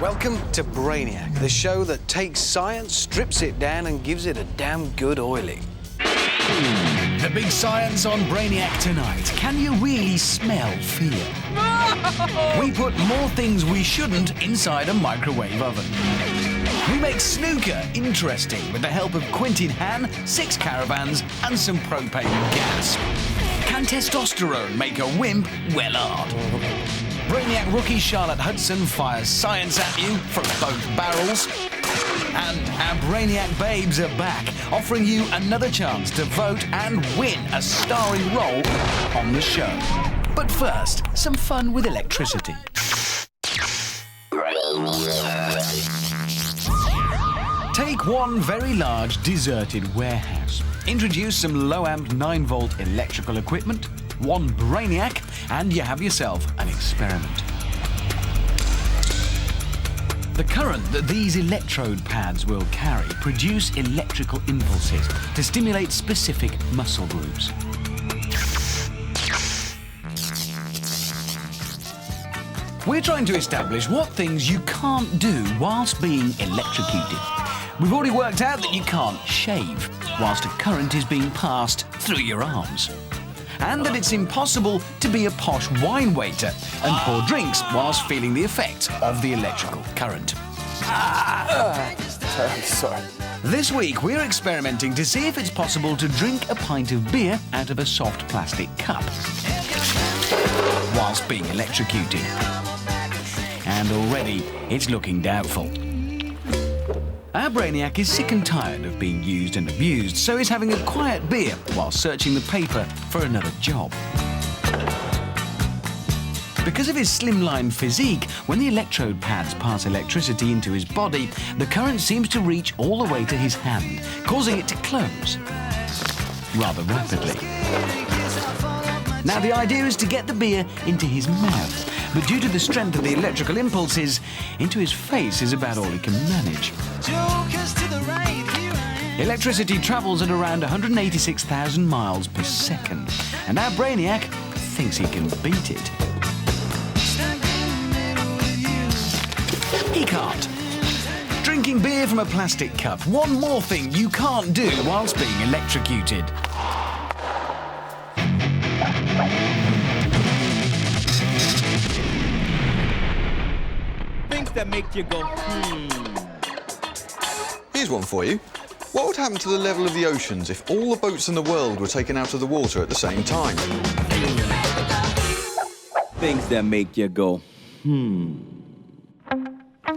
Welcome to Brainiac, the show that takes science, strips it down and gives it a damn good oiling. The big science on Brainiac tonight. Can you really smell fear? We put more things we shouldn't inside a microwave oven. We make snooker interesting with the help of Quintin Han, 6 caravans and some propane gas. Can testosterone make a wimp well-art? Brainiac rookie Charlotte Hudson fires science at you from both barrels. And our Brainiac babes are back, offering you another chance to vote and win a starring role on the show. But first, some fun with electricity. Take one very large deserted warehouse. Introduce some low-amp 9-volt electrical equipment, one Brainiac, and you have yourself an experiment. The current that these electrode pads will carry produce electrical impulses to stimulate specific muscle groups. We're trying to establish what things you can't do whilst being electrocuted. We've already worked out that you can't shave whilst a current is being passed through your arms. And that it's impossible to be a posh wine waiter and pour drinks whilst feeling the effects of the electrical current. Sorry. This week we're experimenting to see if it's possible to drink a pint of beer out of a soft plastic cup whilst being electrocuted. And already it's looking doubtful. Our Brainiac is sick and tired of being used and abused, so he's having a quiet beer while searching the paper for another job. Because of his slimline physique, when the electrode pads pass electricity into his body, the current seems to reach all the way to his hand, causing it to close rather rapidly. Now the idea is to get the beer into his mouth, but due to the strength of the electrical impulses, into his face is about all he can manage. Electricity travels at around 186,000 miles per second, and our Brainiac thinks he can beat it. He can't. Drinking beer from a plastic cup, one more thing you can't do whilst being electrocuted. Things that make you go, Here's one for you. What would happen to the level of the oceans if all the boats in the world were taken out of the water at the same time? Things that make you go,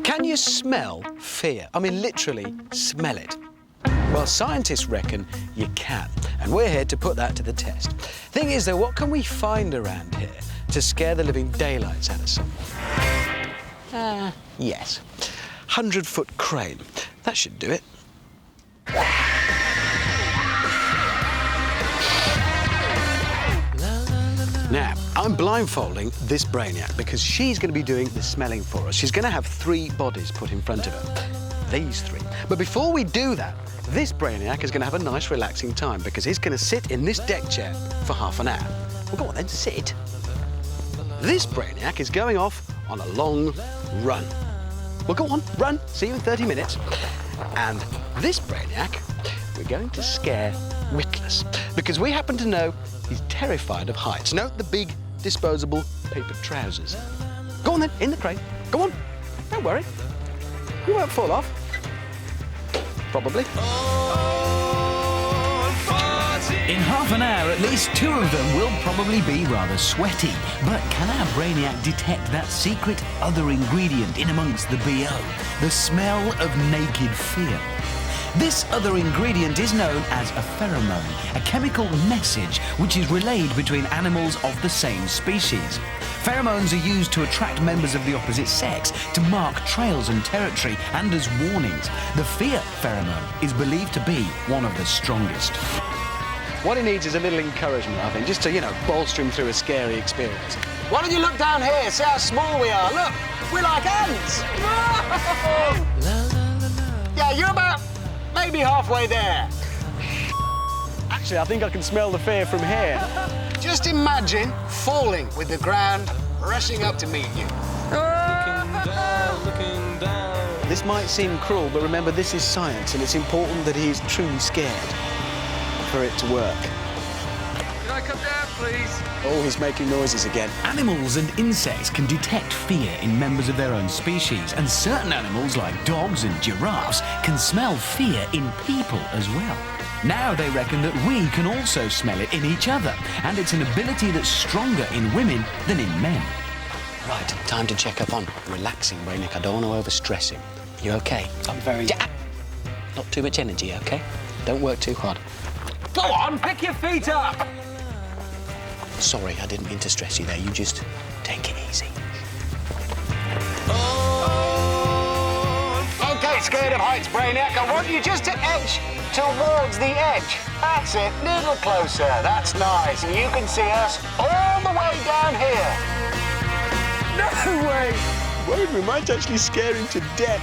Can you smell fear? I mean, literally, smell it. Well, scientists reckon you can, and we're here to put that to the test. Thing is, though, what can we find around here to scare the living daylights out of someone? Yes. 100-foot crane. That should do it. Now, I'm blindfolding this Brainiac because she's going to be doing the smelling for us. She's going to have 3 bodies put in front of her. These 3. But before we do that, this Brainiac is going to have a nice, relaxing time because he's going to sit in this deck chair for half an hour. Well, go on then, sit. This Brainiac is going off on a long run. Well, go on, run. See you in 30 minutes. And this Brainiac, we're going to scare witless because we happen to know he's terrified of heights. Note the big, disposable paper trousers. Go on then, in the crate. Go on. Don't worry. You won't fall off. Probably. In half an hour, at least 2 of them will probably be rather sweaty. But can our Brainiac detect that secret other ingredient in amongst the BO? The smell of naked fear. This other ingredient is known as a pheromone, a chemical message which is relayed between animals of the same species. Pheromones are used to attract members of the opposite sex, to mark trails and territory, and as warnings. The fear pheromone is believed to be one of the strongest. What he needs is a little encouragement, I think, just to, bolster him through a scary experience. Why don't you look down here, see how small we are? Look, we're like ants. Yeah, you're about maybe halfway there. Actually, I think I can smell the fear from here. Just imagine falling with the ground rushing up to meet you. Looking down. This might seem cruel, but remember, this is science, and it's important that he is truly scared for it to work. Can I come down, please? Oh, he's making noises again. Animals and insects can detect fear in members of their own species, and certain animals like dogs and giraffes can smell fear in people as well. Now they reckon that we can also smell it in each other, and it's an ability that's stronger in women than in men. Right, time to check up on relaxing, Brainiac. I don't want to overstress him. You okay? I'm very... Not too much energy, okay? Don't work too hard. Go on, pick your feet up! Sorry, I didn't mean to stress you there. You just take it easy. Okay, scared of heights, Brainiac. I want you just to edge towards the edge. That's it, little closer. That's nice. And you can see us all the way down here. No way! Wait, we might actually scare him to death.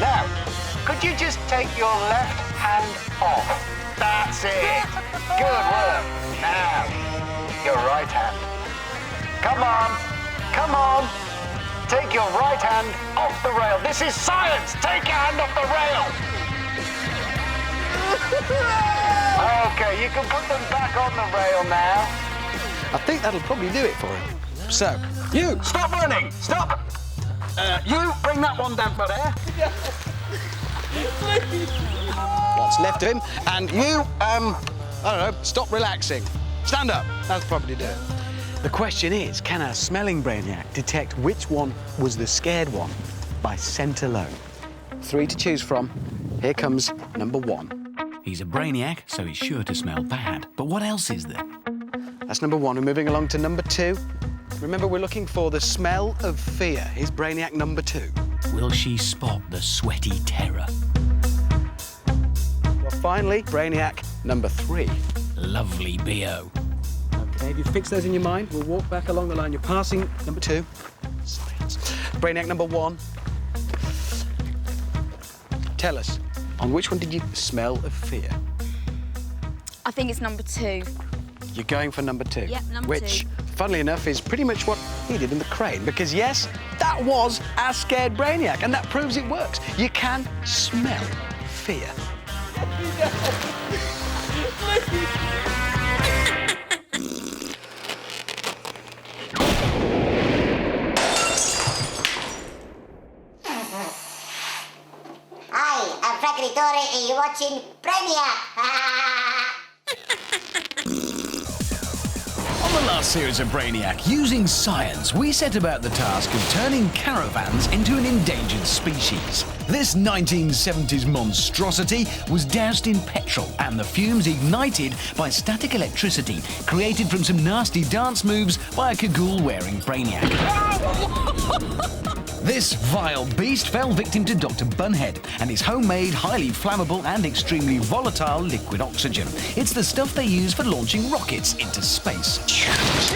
Now, could you just take your left hand off? That's it. Good work. Now, your right hand. Come on. Come on. Take your right hand off the rail. This is science. Take your hand off the rail. Okay, you can put them back on the rail now. I think that'll probably do it for him. So, you, stop running. Stop. You, bring that one down for there. What's left of him. And you, I don't know, stop relaxing. Stand up. That'll probably do it. The question is, can our smelling Brainiac detect which one was the scared one by scent alone? 3 to choose from. Here comes number 1. He's a Brainiac, so he's sure to smell bad. But what else is there? That's number 1. We're moving along to number 2. Remember, we're looking for the smell of fear. Here's Brainiac number 2. Will she spot the sweaty terror? Well, finally, Brainiac number 3. Lovely B.O. Okay, if you fix those in your mind, we'll walk back along the line. You're passing number 2. Science. Brainiac number 1. Tell us, on which one did you smell of fear? I think it's number 2. You're going for number 2. Yep, number 2. Which, funnily enough, is pretty much what he did in the crane. Because, yes, that was our scared Brainiac, and that proves it works. You can smell fear. Hi, I'm Frank Rittore, and you're watching Brainiac. On the last series of Brainiac, using science, we set about the task of turning caravans into an endangered species. This 1970s monstrosity was doused in petrol and the fumes ignited by static electricity created from some nasty dance moves by a cagoule-wearing Brainiac. This vile beast fell victim to Dr. Bunhead and his homemade, highly flammable and extremely volatile liquid oxygen. It's the stuff they use for launching rockets into space.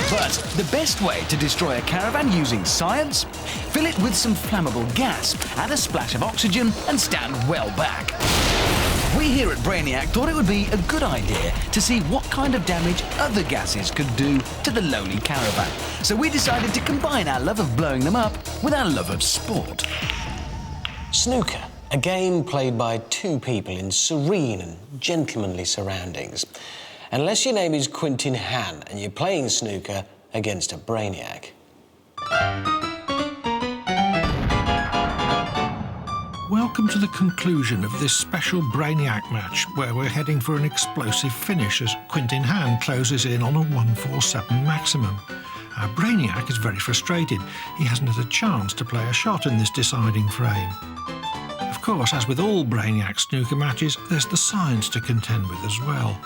But the best way to destroy a caravan using science? Fill it with some flammable gas, add a splash of oxygen and stand well back. We here at Brainiac thought it would be a good idea to see what kind of damage other gases could do to the lowly caravan. So we decided to combine our love of blowing them up with our love of sport. Snooker, a game played by 2 people in serene and gentlemanly surroundings. Unless your name is Quentin Han and you're playing snooker against a Brainiac. Welcome to the conclusion of this special Brainiac match, where we're heading for an explosive finish as Quentin Han closes in on a 147 maximum. Our Brainiac is very frustrated. He hasn't had a chance to play a shot in this deciding frame. Of Of course, as with all Brainiac snooker matches, there's the science to contend with as well.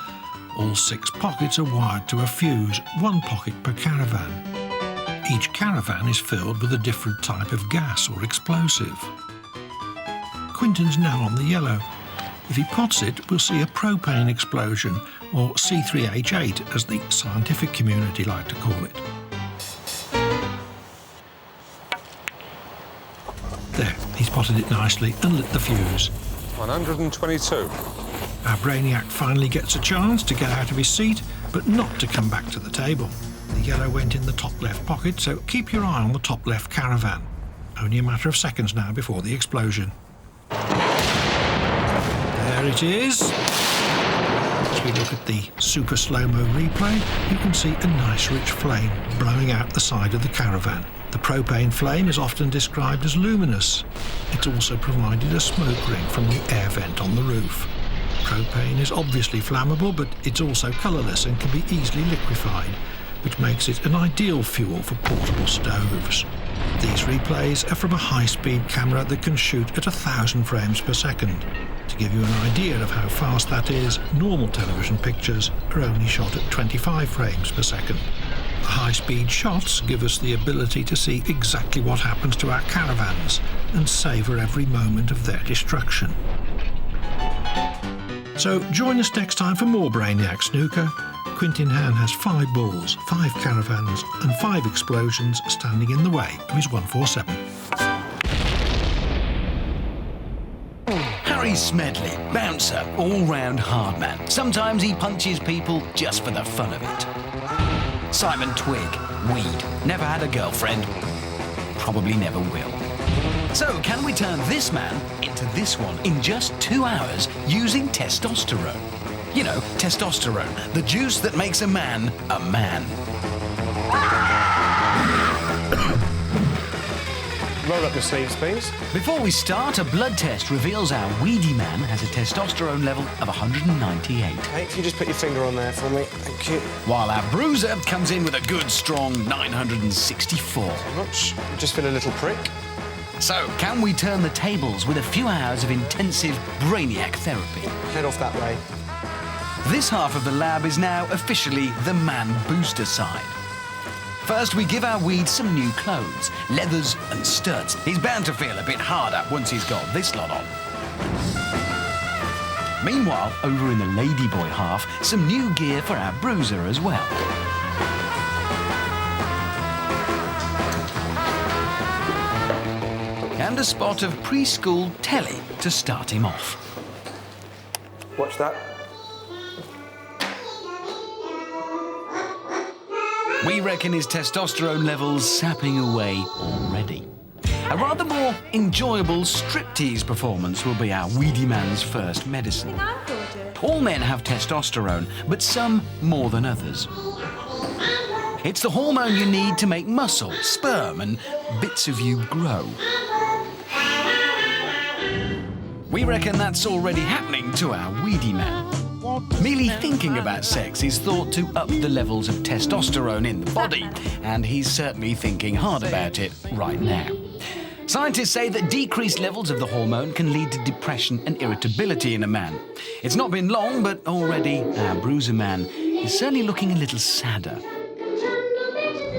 All 6 pockets are wired to a fuse, 1 pocket per caravan. Each caravan is filled with a different type of gas or explosive. Quintin's now on the yellow. If he pots it, we'll see a propane explosion, or C3H8 as the scientific community like to call it. There, he's potted it nicely and lit the fuse. 122. Our Brainiac finally gets a chance to get out of his seat, but not to come back to the table. The yellow went in the top left pocket, so keep your eye on the top left caravan. Only a matter of seconds now before the explosion. There it is. As we look at the super slow-mo replay, you can see a nice rich flame blowing out the side of the caravan. The propane flame is often described as luminous. It's also provided a smoke ring from the air vent on the roof. Propane is obviously flammable, but it's also colourless and can be easily liquefied, which makes it an ideal fuel for portable stoves. These replays are from a high-speed camera that can shoot at 1,000 frames per second. To give you an idea of how fast that is, normal television pictures are only shot at 25 frames per second. The high-speed shots give us the ability to see exactly what happens to our caravans and savour every moment of their destruction. So join us next time for more Brainiac snooker. Quintin Hann has 5 balls, 5 caravans and 5 explosions standing in the way of his 147. Harry Smedley, bouncer, all-round hard man. Sometimes he punches people just for the fun of it. Simon Twigg, weed, never had a girlfriend, probably never will. So can we turn this man into this one in just 2 hours using testosterone? You know, testosterone, the juice that makes a man a man. Roll up your sleeves, please. Before we start, a blood test reveals our weedy man has a testosterone level of 198. Okay, if you just put your finger on there for me, thank you. While our bruiser comes in with a good, strong 964. Much. Just feel a little prick. So, can we turn the tables with a few hours of intensive Brainiac therapy? Head off that way. This half of the lab is now officially the man booster side. First, we give our weed some new clothes, leathers and studs. He's bound to feel a bit harder once he's got this lot on. Meanwhile, over in the ladyboy half, some new gear for our bruiser as well. And a spot of preschool telly to start him off. Watch that. We reckon his testosterone levels sapping away already. A rather more enjoyable striptease performance will be our weedy man's first medicine. All men have testosterone, but some more than others. It's the hormone you need to make muscle, sperm, and bits of you grow. We reckon that's already happening to our weedy man. Merely thinking about sex is thought to up the levels of testosterone in the body, and he's certainly thinking hard about it right now. Scientists say that decreased levels of the hormone can lead to depression and irritability in a man. It's not been long, but already our bruiser man is certainly looking a little sadder.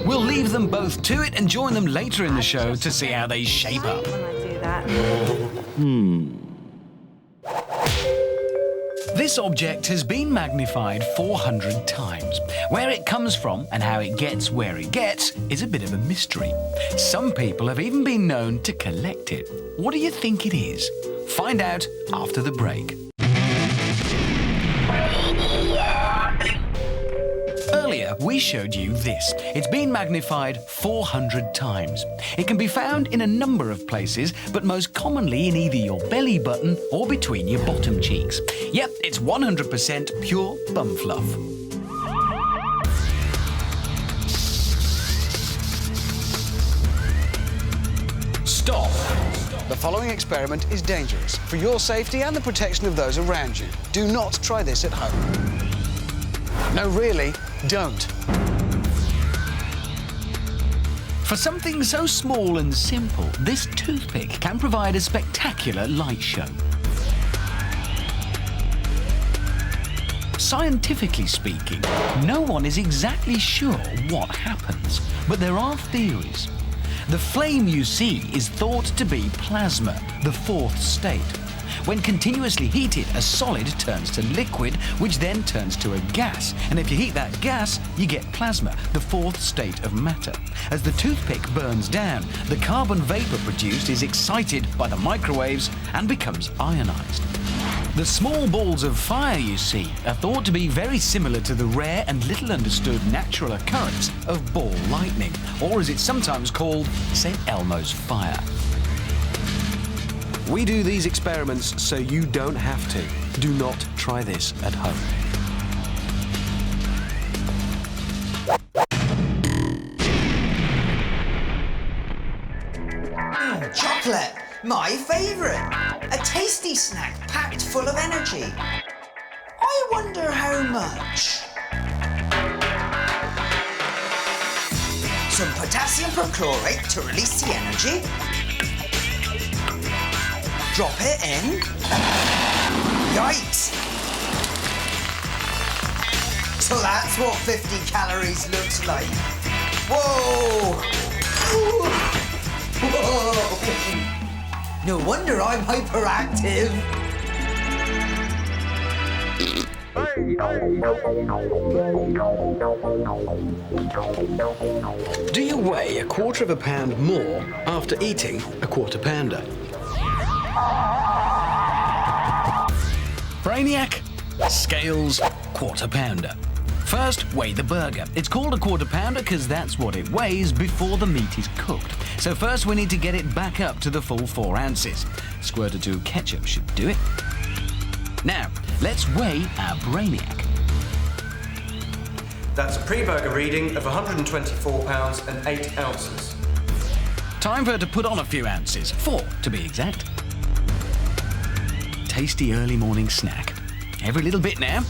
We'll leave them both to it and join them later in the show to see how they shape up. This object has been magnified 400 times. Where it comes from and how it gets where it gets is a bit of a mystery. Some people have even been known to collect it. What do you think it is? Find out after the break. Earlier, we showed you this. It's been magnified 400 times. It can be found in a number of places, but most commonly in either your belly button or between your bottom cheeks. Yep, it's 100% pure bum fluff. Stop! The following experiment is dangerous for your safety and the protection of those around you. Do not try this at home. No, really, don't. For something so small and simple, this toothpick can provide a spectacular light show. Scientifically speaking, no one is exactly sure what happens, but there are theories. The flame you see is thought to be plasma, the fourth state. When continuously heated, a solid turns to liquid, which then turns to a gas. And if you heat that gas, you get plasma, the fourth state of matter. As the toothpick burns down, the carbon vapor produced is excited by the microwaves and becomes ionized. The small balls of fire you see are thought to be very similar to the rare and little understood natural occurrence of ball lightning, or as it's sometimes called, St. Elmo's fire. We do these experiments so you don't have to. Do not try this at home. Chocolate, my favourite. A tasty snack packed full of energy. I wonder how much. Some potassium perchlorate to release the energy. Drop it in. Yikes! So that's what 50 calories looks like. Whoa! Whoa! No wonder I'm hyperactive. Do you weigh a quarter of a pound more after eating a quarter pounder? Brainiac, scales, quarter pounder. First, weigh the burger. It's called a quarter pounder because that's what it weighs before the meat is cooked. So first we need to get it back up to the full 4 ounces. A squirt or 2 of ketchup should do it. Now, let's weigh our Brainiac. That's a pre-burger reading of 124 pounds and 8 ounces. Time for her to put on a few ounces, 4 to be exact. Tasty early morning snack. Every little bit now.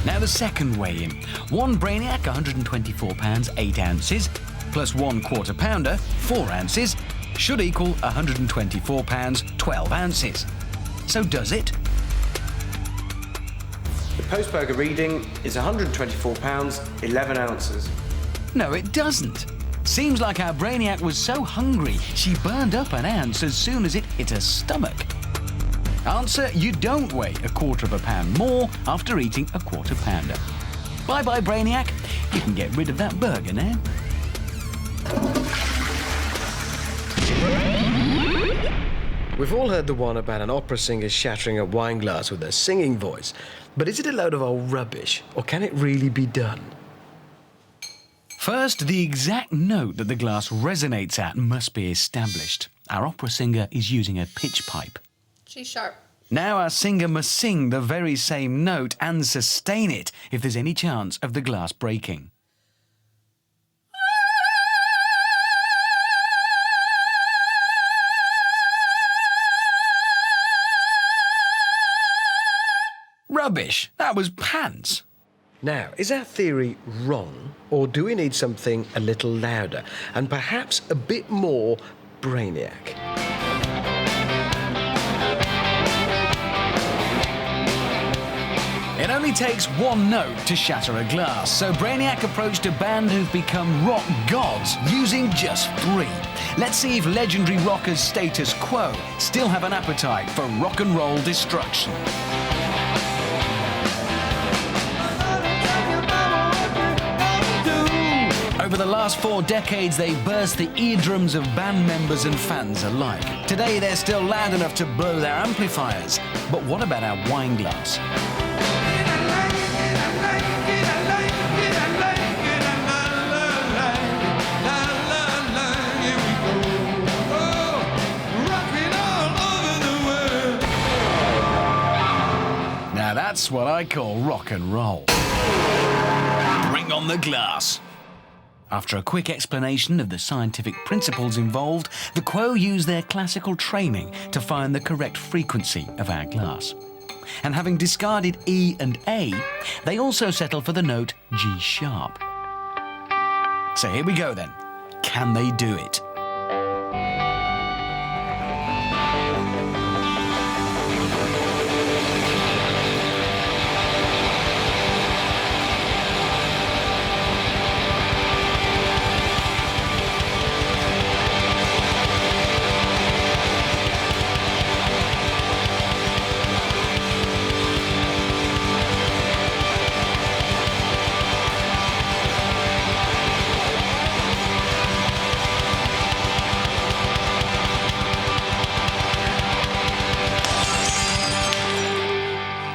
Now the second weigh-in. 1 Brainiac, 124 pounds, 8 ounces, plus 1 quarter pounder, 4 ounces, should equal 124 pounds, 12 ounces. So does it? The post-burger reading is 124 pounds, 11 ounces. No, it doesn't. Seems like our Brainiac was so hungry, she burned up an ounce as soon as it hit her stomach. Answer, you don't weigh a quarter of a pound more after eating a quarter pounder. Bye-bye, Brainiac. You can get rid of that burger now. We've all heard the one about an opera singer shattering a wine glass with her singing voice. But is it a load of old rubbish, or can it really be done? First, the exact note that the glass resonates at must be established. Our opera singer is using a pitch pipe. G sharp. Now our singer must sing the very same note and sustain it if there's any chance of the glass breaking. Rubbish! That was pants! Now, is our theory wrong, or do we need something a little louder and perhaps a bit more Brainiac? It only takes 1 note to shatter a glass, so Brainiac approached a band who've become rock gods using just 3. Let's see if legendary rockers Status Quo still have an appetite for rock and roll destruction. Over the last 4 decades, they burst the eardrums of band members and fans alike. Today, they're still loud enough to blow their amplifiers. But what about our wine glass? Now that's what I call rock and roll. Bring on the glass. After a quick explanation of the scientific principles involved, the Quo use their classical training to find the correct frequency of our glass. And having discarded E and A, they also settle for the note G sharp. So here we go then. Can they do it?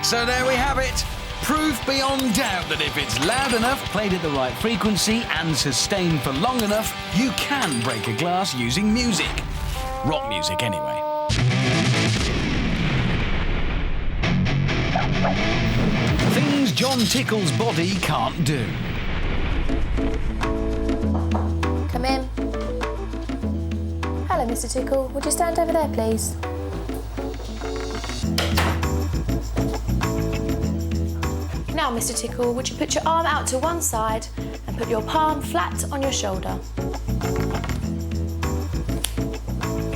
So there we have it. Proof beyond doubt that if it's loud enough, played at the right frequency and sustained for long enough, you can break a glass using music. Rock music, anyway. Things John Tickle's body can't do. Come in. Hello, Mr. Tickle. Would you stand over there, please? Now, Mr. Tickle, would you put your arm out to one side and put your palm flat on your shoulder?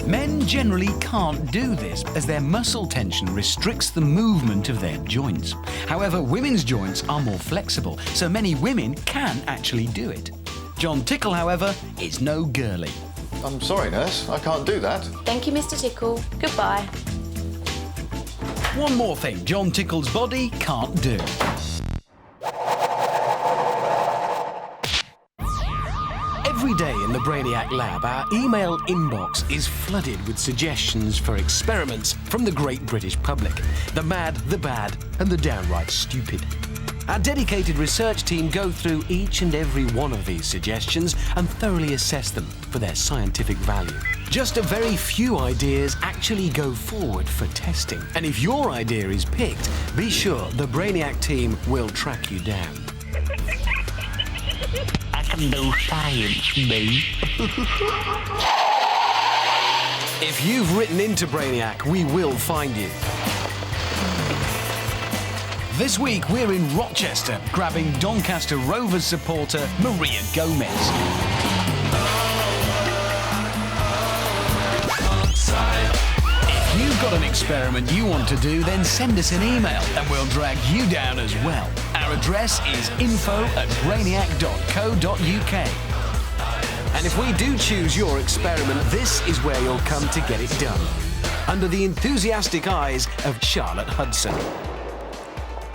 Men generally can't do this as their muscle tension restricts the movement of their joints. However, women's joints are more flexible, so many women can actually do it. John Tickle, however, is no girly. I'm sorry, nurse. I can't do that. Thank you, Mr. Tickle. Goodbye. One more thing John Tickle's body can't do. Every day in the Brainiac lab, our email inbox is flooded with suggestions for experiments from the great British public. The mad, the bad, and the downright stupid. Our dedicated research team go through each and every one of these suggestions and thoroughly assess them for their scientific value. Just a very few ideas actually go forward for testing. And if your idea is picked, be sure the Brainiac team will track you down. I can do science, me. If you've written into Brainiac, we will find you. This week, we're in Rochester, grabbing Doncaster Rovers supporter Maria Gomez. If you've got an experiment you want to do, then send us an email and we'll drag you down as well. Our address is info@brainiac.co.uk. And if we do choose your experiment, this is where you'll come to get it done. Under the enthusiastic eyes of Charlotte Hudson.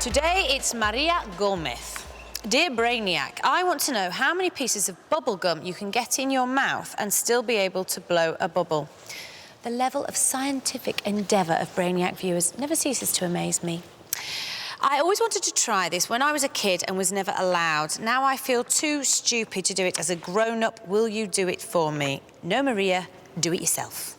Today it's Maria Gomez. Dear Brainiac, I want to know how many pieces of bubble gum you can get in your mouth and still be able to blow a bubble. The level of scientific endeavour of Brainiac viewers never ceases to amaze me. I always wanted to try this when I was a kid and was never allowed. Now I feel too stupid to do it as a grown-up. Will you do it for me? No, Maria, do it yourself.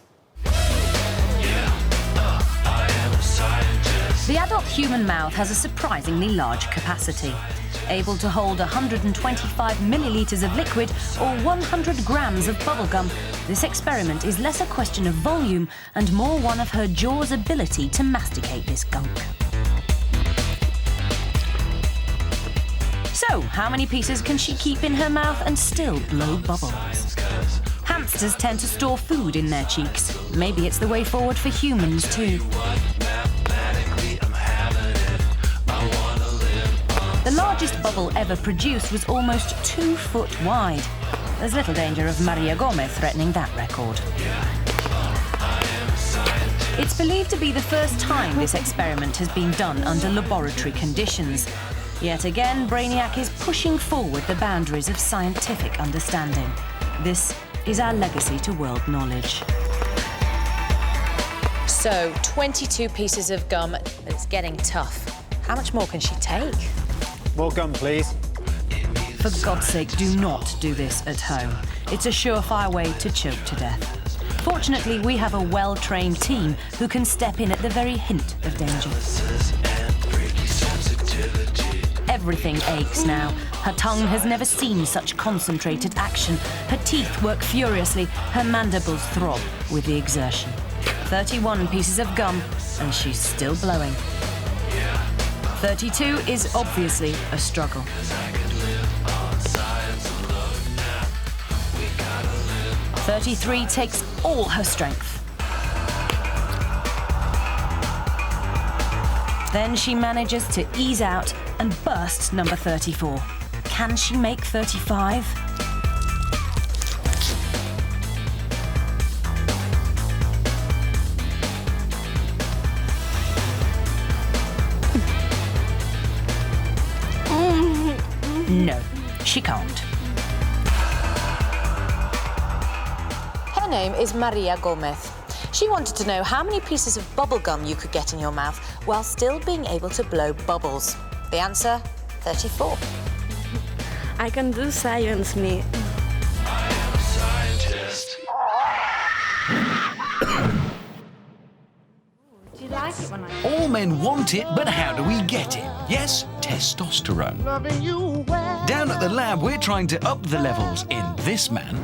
The adult human mouth has a surprisingly large capacity. Able to hold 125 millilitres of liquid or 100 grams of bubblegum, this experiment is less a question of volume and more one of her jaw's ability to masticate this gunk. So, how many pieces can she keep in her mouth and still blow bubbles? Hamsters tend to store food in their cheeks. Maybe it's the way forward for humans too. The largest bubble ever produced was almost 2 foot wide. There's little danger of Maria Gomez threatening that record. It's believed to be the first time this experiment has been done under laboratory conditions. Yet again, Brainiac is pushing forward the boundaries of scientific understanding. This is our legacy to world knowledge. So, 22 pieces of gum. It's getting tough. How much more can she take? More gum, please. For God's sake, do not do this at home. It's a surefire way to choke to death. Fortunately, we have a well-trained team who can step in at the very hint of danger. Everything aches now. Her tongue has never seen such concentrated action. Her teeth work furiously. Her mandibles throb with the exertion. 31 pieces of gum, and she's still blowing. 32 is obviously a struggle. 33 takes all her strength. Then she manages to ease out and burst number 34. Can she make 35? No, she can't. Her name is Maria Gomez. She wanted to know how many pieces of bubble gum you could get in your mouth while still being able to blow bubbles. The answer, 34. I can do science, me. All men want it, but how do we get it? Yes, testosterone. Down at the lab, we're trying to up the levels in this man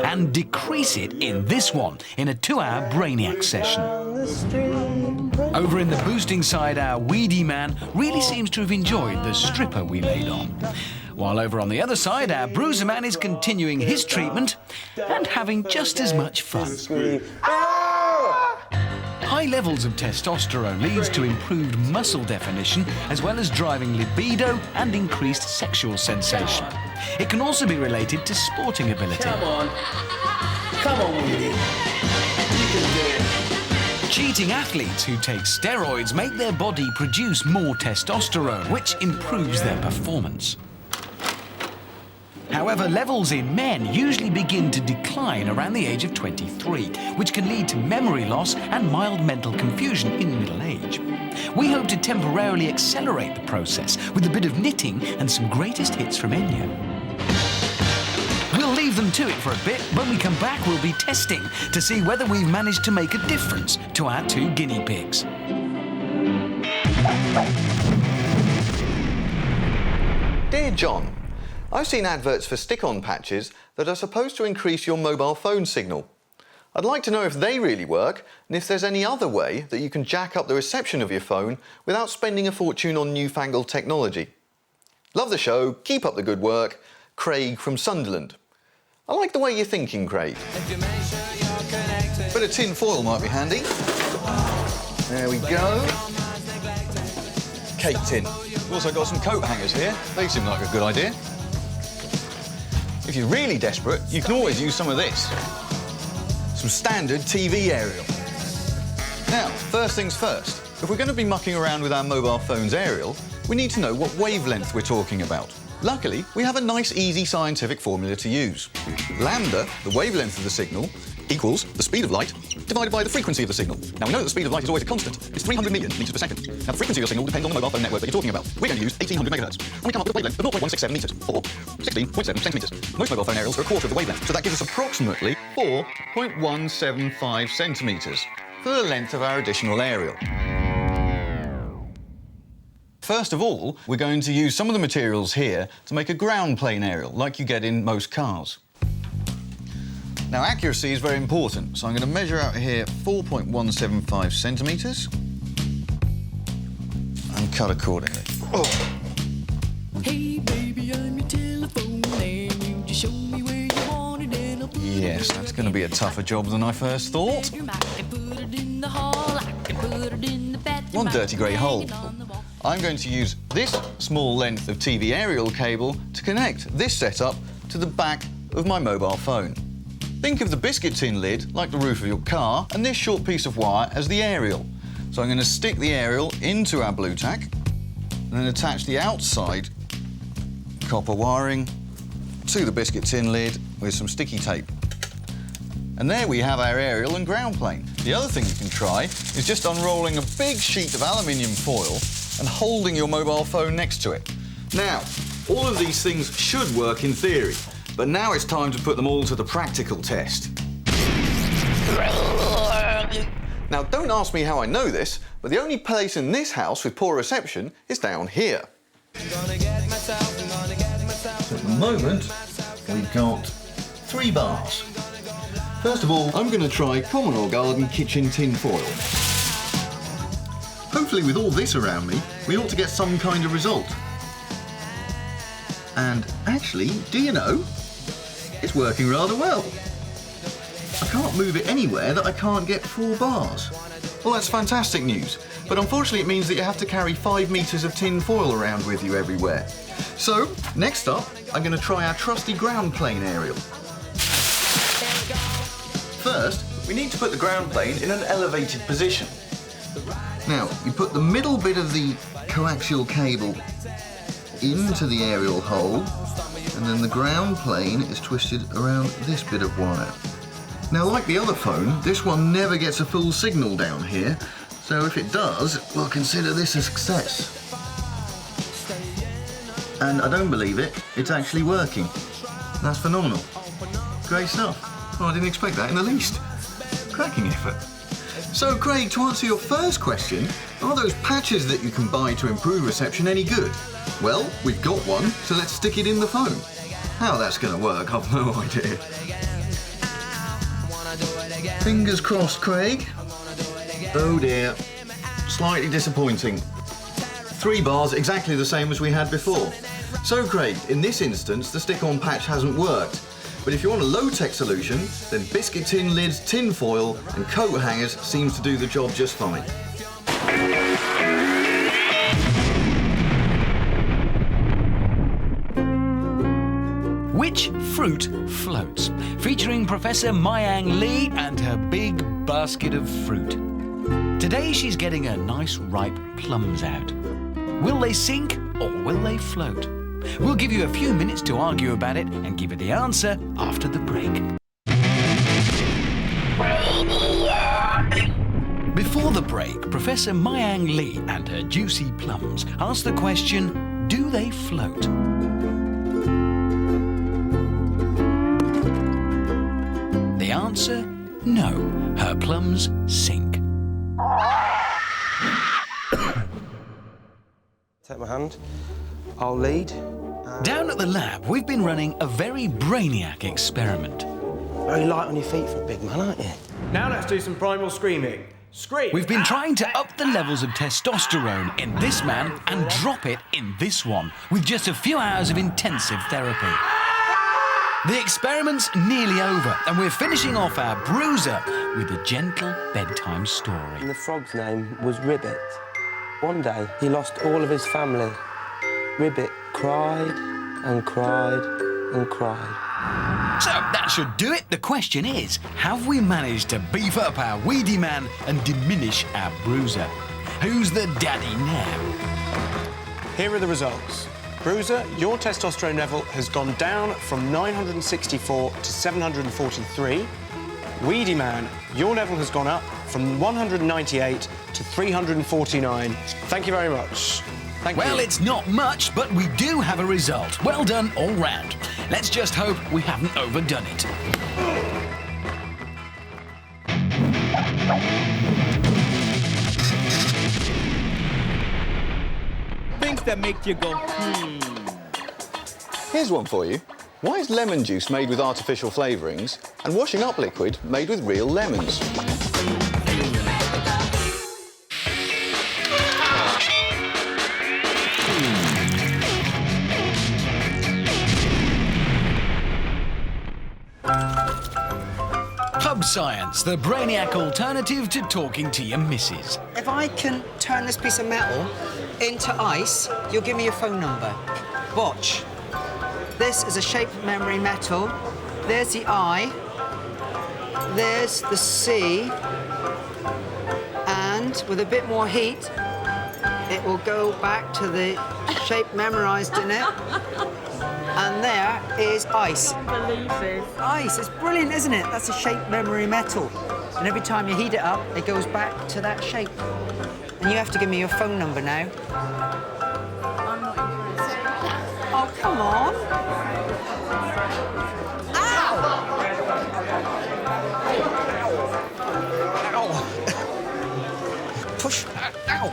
and decrease it in this one in a 2-hour Brainiac session. Over in the boosting side, our weedy man really seems to have enjoyed the stripper we laid on. While over on the other side, our bruiser man is continuing his treatment and having just as much fun. High levels of testosterone leads to improved muscle definition as well as driving libido and increased sexual sensation. It can also be related to sporting ability. Come on with it. You can do it. Cheating athletes who take steroids make their body produce more testosterone, which improves their performance. However, levels in men usually begin to decline around the age of 23, which can lead to memory loss and mild mental confusion in middle age. We hope to temporarily accelerate the process with a bit of knitting and some greatest hits from Enya. We'll leave them to it for a bit. When we come back, we'll be testing to see whether we've managed to make a difference to our 2 guinea pigs. Dear John, I've seen adverts for stick-on patches that are supposed to increase your mobile phone signal. I'd like to know if they really work and if there's any other way that you can jack up the reception of your phone without spending a fortune on newfangled technology. Love the show, keep up the good work. Craig from Sunderland. I like the way you're thinking, Craig. Bit of tin foil might be handy. There we go. Cake tin. We've also got some coat hangers here. They seem like a good idea. If you're really desperate, you can always use some of this. Some standard TV aerial. Now, first things first. If we're going to be mucking around with our mobile phone's aerial, we need to know what wavelength we're talking about. Luckily, we have a nice, easy scientific formula to use. Lambda, the wavelength of the signal, equals the speed of light divided by the frequency of the signal. Now, we know that the speed of light is always a constant. It's 300 million metres per second. Now, the frequency of your signal depends on the mobile phone network that you're talking about. We're going to use 1800 megahertz. And we come up with a wavelength of 0.167 metres, or 16.7 centimetres. Most mobile phone aerials are a quarter of the wavelength, so that gives us approximately 4.175 centimetres for the length of our additional aerial. First of all, we're going to use some of the materials here to make a ground plane aerial, like you get in most cars. Now, accuracy is very important, so I'm going to measure out here 4.175 centimetres and cut accordingly. Oh. Hey baby, I'm your telephone man. You just show me where you want it and I'll put Yes, that's going to be a tougher job than I first thought. One dirty grey hole. I'm going to use this small length of TV aerial cable to connect this setup to the back of my mobile phone. Think of the biscuit tin lid like the roof of your car and this short piece of wire as the aerial. So I'm going to stick the aerial into our blue tack and then attach the outside copper wiring to the biscuit tin lid with some sticky tape. And there we have our aerial and ground plane. The other thing you can try is just unrolling a big sheet of aluminium foil and holding your mobile phone next to it. Now, all of these things should work in theory, but now it's time to put them all to the practical test. Now, don't ask me how I know this, but the only place in this house with poor reception is down here. At the moment, we've got 3 bars. First of all, I'm going to try common or garden kitchen tin foil. Hopefully with all this around me, we ought to get some kind of result. And actually, do you know? it's working rather well. I can't move it anywhere that I can't get 4 bars. Well, that's fantastic news, but unfortunately it means that you have to carry 5 metres of tin foil around with you everywhere. So, next up, I'm going to try our trusty ground plane aerial. First, we need to put the ground plane in an elevated position. Now, you put the middle bit of the coaxial cable into the aerial hole, and then the ground plane is twisted around this bit of wire. Now, like the other phone, this one never gets a full signal down here, so if it does, we'll consider this a success. And I don't believe it, it's actually working. That's phenomenal. Great stuff. Well, I didn't expect that in the least. Cracking effort. So, Craig, to answer your first question, are those patches that you can buy to improve reception any good? Well, we've got one, so let's stick it in the phone. How that's going to work, I've no idea. Fingers crossed, Craig. Oh dear. Slightly disappointing. 3 bars, exactly the same as we had before. So, Craig, in this instance, the stick-on patch hasn't worked. But if you want a low-tech solution, then biscuit tin lids, tin foil and coat hangers seems to do the job just fine. Which fruit floats? Featuring Professor Mayang Lee and her big basket of fruit. Today she's getting her nice ripe plums out. Will they sink or will they float? We'll give you a few minutes to argue about it and give you the answer after the break. Before the break, Professor Mayang Lee and her juicy plums asked the question, do they float? The answer, no. Her plums sink. Take my hand. I'll lead. Down at the lab, we've been running a very Brainiac experiment. Very light on your feet for a big man, aren't you? Now let's do some primal screaming. Scream! We've been trying to up the levels of testosterone in this man and drop it in this one, with just a few hours of intensive therapy. The experiment's nearly over, and we're finishing off our bruiser with a gentle bedtime story. And the frog's name was Ribbit. One day, he lost all of his family. Ribbit cried and cried and cried. So that should do it. The question is, have we managed to beef up our weedy man and diminish our bruiser? Who's the daddy now? Here are the results. Bruiser, your testosterone level has gone down from 964 to 743. Weedy man, your level has gone up from 198 to 349. Thank you very much. Thank you. Well, it's not much, but we do have a result. Well done all round. Let's just hope we haven't overdone it. Things that make you go, Here's one for you. Why is lemon juice made with artificial flavourings and washing up liquid made with real lemons? Pub Science, the Brainiac alternative to talking to your missus. If I can turn this piece of metal into ice, you'll give me your phone number. Watch. This is a shaped memory metal. There's the I. There's the C. And with a bit more heat, it will go back to the shape memorized in it. And there is ice. I can't believe this. Ice, it's brilliant, isn't it? That's a shaped memory metal. And every time you heat it up, it goes back to that shape. And you have to give me your phone number now. I'm not impressed. Oh, come on. Ow! Push. Ow!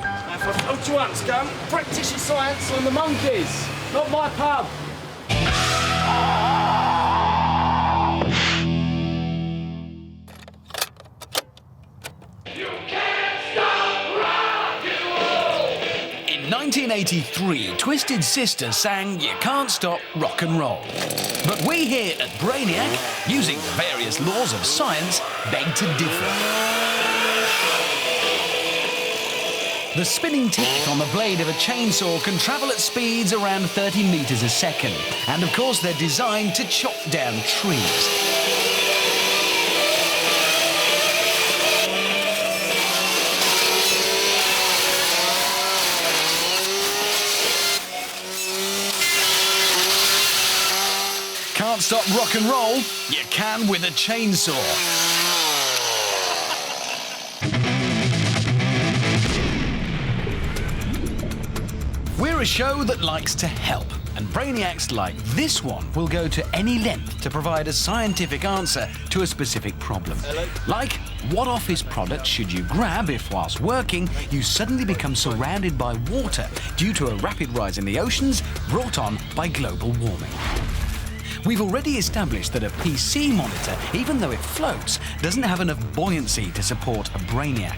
What you want, scum? Practice your science on the monkeys, not my pub. In 1983, Twisted Sister sang You Can't Stop Rock and Roll. But we here at Brainiac, using the various laws of science, beg to differ. The spinning teeth on the blade of a chainsaw can travel at speeds around 30 metres a second. And of course, they're designed to chop down trees. Can't stop rock and roll? You can with a chainsaw. We're a show that likes to help, and Brainiacs like this one will go to any length to provide a scientific answer to a specific problem. Like, what office product should you grab if, whilst working, you suddenly become surrounded by water due to a rapid rise in the oceans brought on by global warming? We've already established that a PC monitor, even though it floats, doesn't have enough buoyancy to support a Brainiac.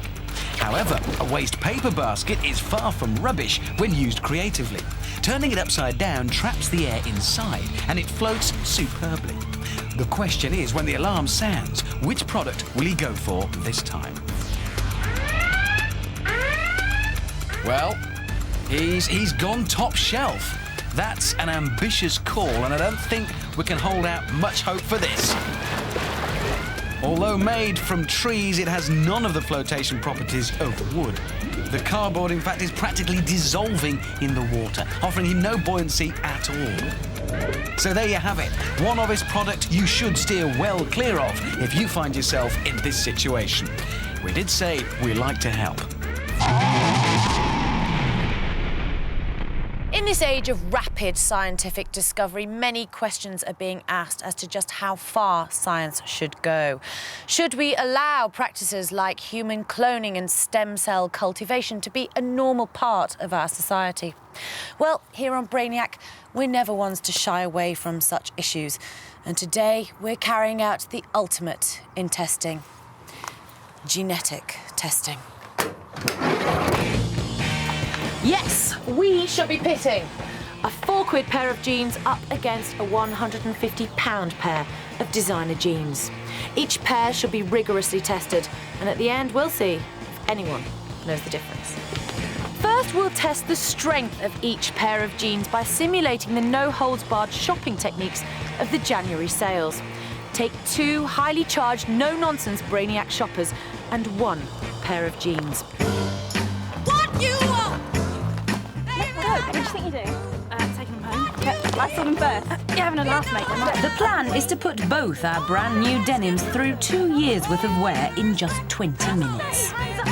However, a waste paper basket is far from rubbish when used creatively. Turning it upside down traps the air inside, and it floats superbly. The question is, when the alarm sounds, which product will he go for this time? Well, he's gone top shelf. That's an ambitious call, and I don't think we can hold out much hope for this. Although made from trees, it has none of the flotation properties of wood. The cardboard, in fact, is practically dissolving in the water, offering him no buoyancy at all. So there you have it. One office product you should steer well clear of if you find yourself in this situation. We did say we like to help. In this age of rapid scientific discovery, many questions are being asked as to just how far science should go. Should we allow practices like human cloning and stem cell cultivation to be a normal part of our society? Well, here on Brainiac, we're never ones to shy away from such issues. And today, we're carrying out the ultimate in testing: genetic testing. Yes, we shall be pitting a £4 pair of jeans up against a £150 pair of designer jeans. Each pair shall be rigorously tested, and at the end we'll see if anyone knows the difference. First, we'll test the strength of each pair of jeans by simulating the no-holds-barred shopping techniques of the January sales. Take 2 highly charged, no-nonsense Brainiac shoppers and 1 pair of jeans. What you want? What do you think you're doing? Taking them home. Yeah, I saw them first. You're having a laugh, mate. The plan is to put both our brand new denims through 2 years' worth of wear in just 20 minutes. Let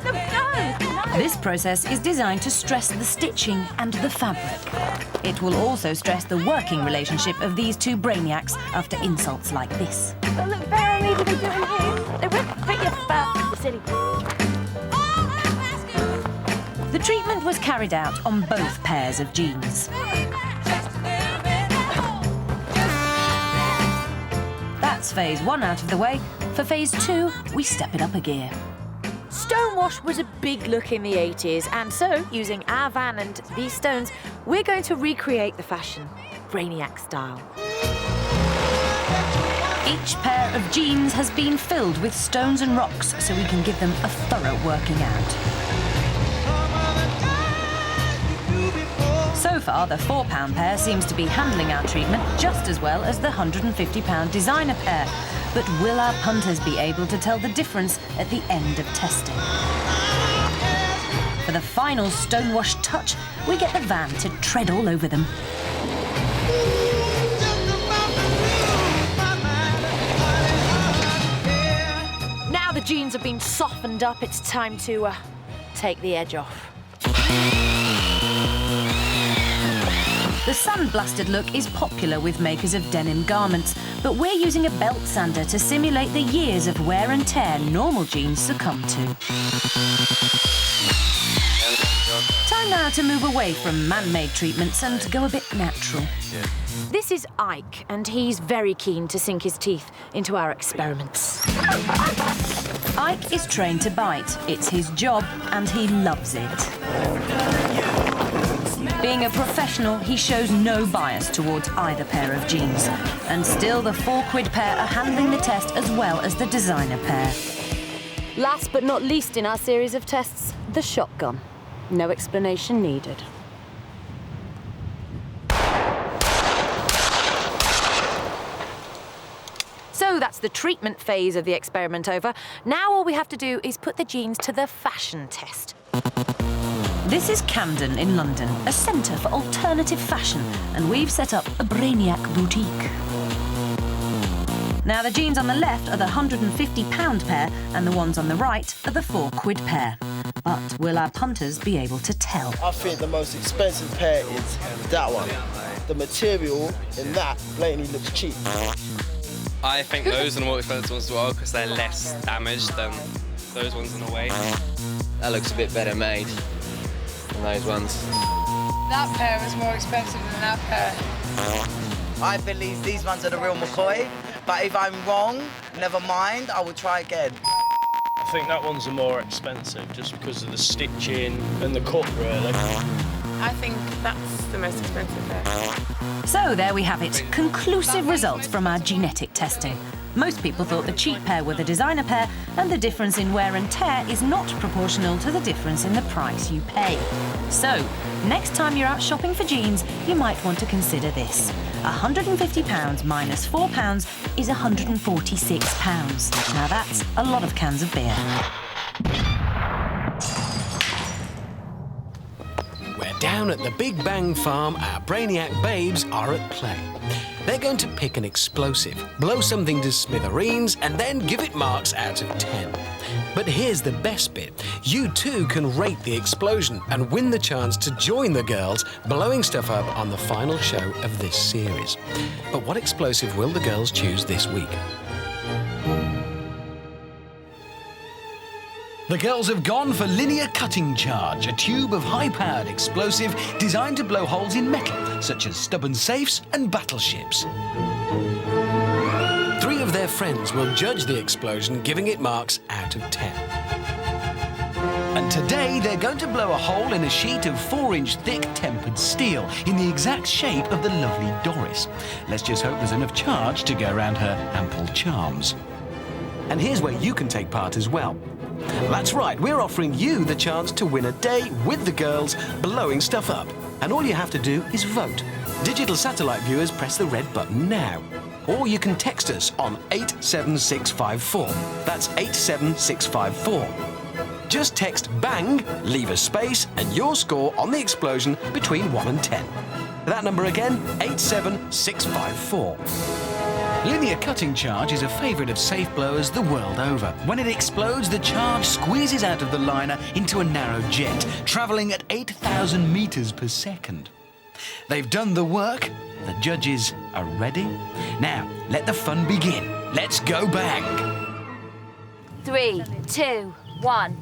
them go! This process is designed to stress the stitching and the fabric. It will also stress the working relationship of these two Brainiacs after insults like this. Don't look very needy to do in here. They won't fit your fat, you silly. The treatment was carried out on both pairs of jeans. That's phase 1 out of the way. For phase 2, we step it up a gear. Stonewash was a big look in the 80s, and so, using our van and these stones, we're going to recreate the fashion, Brainiac style. Each pair of jeans has been filled with stones and rocks so we can give them a thorough working out. So far, the £4 pair seems to be handling our treatment just as well as the £150 designer pair. But will our punters be able to tell the difference at the end of testing? For the final stonewash touch, we get the van to tread all over them. Now the jeans have been softened up, it's time to take the edge off. The sandblasted look is popular with makers of denim garments, but we're using a belt sander to simulate the years of wear and tear normal jeans succumb to. Time now to move away from man-made treatments and go a bit natural. This is Ike, and he's very keen to sink his teeth into our experiments. Ike is trained to bite. It's his job, and he loves it. Being a professional, he shows no bias towards either pair of jeans. And still, the £4 pair are handling the test as well as the designer pair. Last but not least in our series of tests, the shotgun. No explanation needed. So that's the treatment phase of the experiment over. Now all we have to do is put the jeans to the fashion test. This is Camden in London, a centre for alternative fashion, and we've set up a Brainiac boutique. Now, the jeans on the left are the £150 pair, and the ones on the right are the £4 pair. But will our punters be able to tell? I think the most expensive pair is that one. The material in that blatantly looks cheap. I think those are the more expensive ones as well because they're less damaged than those ones in a way. That looks a bit better made than those ones. That pair is more expensive than that pair. I believe these ones are the real McCoy, but if I'm wrong, never mind, I will try again. I think that one's the more expensive just because of the stitching and the cut, really. I think that's the most expensive pair. So there we have it, conclusive results from our genetic testing. Most people thought the cheap pair were the designer pair, and the difference in wear and tear is not proportional to the difference in the price you pay. So, next time you're out shopping for jeans, you might want to consider this. £150 minus £4 is £146. Now that's a lot of cans of beer. We're down at the Big Bang Farm. Our Brainiac babes are at play. They're going to pick an explosive, blow something to smithereens, and then give it marks out of 10. But here's the best bit. You too can rate the explosion and win the chance to join the girls blowing stuff up on the final show of this series. But what explosive will the girls choose this week? The girls have gone for linear cutting charge, a tube of high-powered explosive designed to blow holes in metal, such as stubborn safes and battleships. 3 of their friends will judge the explosion, giving it marks out of 10. And today they're going to blow a hole in a sheet of 4-inch thick tempered steel in the exact shape of the lovely Doris. Let's just hope there's enough charge to go around her ample charms. And here's where you can take part as well. That's right, we're offering you the chance to win a day with the girls blowing stuff up. And all you have to do is vote. Digital satellite viewers press the red button now. Or you can text us on 87654. That's 87654. Just text BANG, leave a space, and your score on the explosion between 1 and 10. That number again, 87654. Linear cutting charge is a favourite of safe blowers the world over. When it explodes, the charge squeezes out of the liner into a narrow jet, travelling at 8,000 metres per second. They've done the work. The judges are ready. Now, let the fun begin. Let's go bang! 3, 2, 1.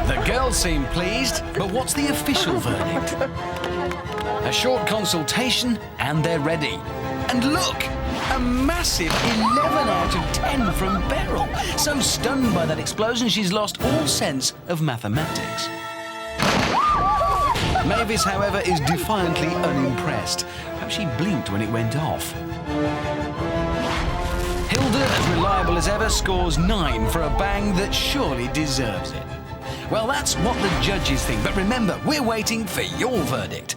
The girls seem pleased, but what's the official verdict? A short consultation, and they're ready. And look! A massive 11 out of 10 from Beryl. So stunned by that explosion, she's lost all sense of mathematics. Mavis, however, is defiantly unimpressed. Perhaps she blinked when it went off. Hilda, as reliable as ever, scores 9 for a bang that surely deserves it. Well, that's what the judges think, but remember, we're waiting for your verdict.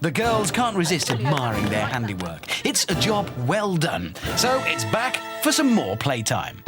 The girls can't resist admiring their handiwork. It's a job well done. So it's back for some more playtime.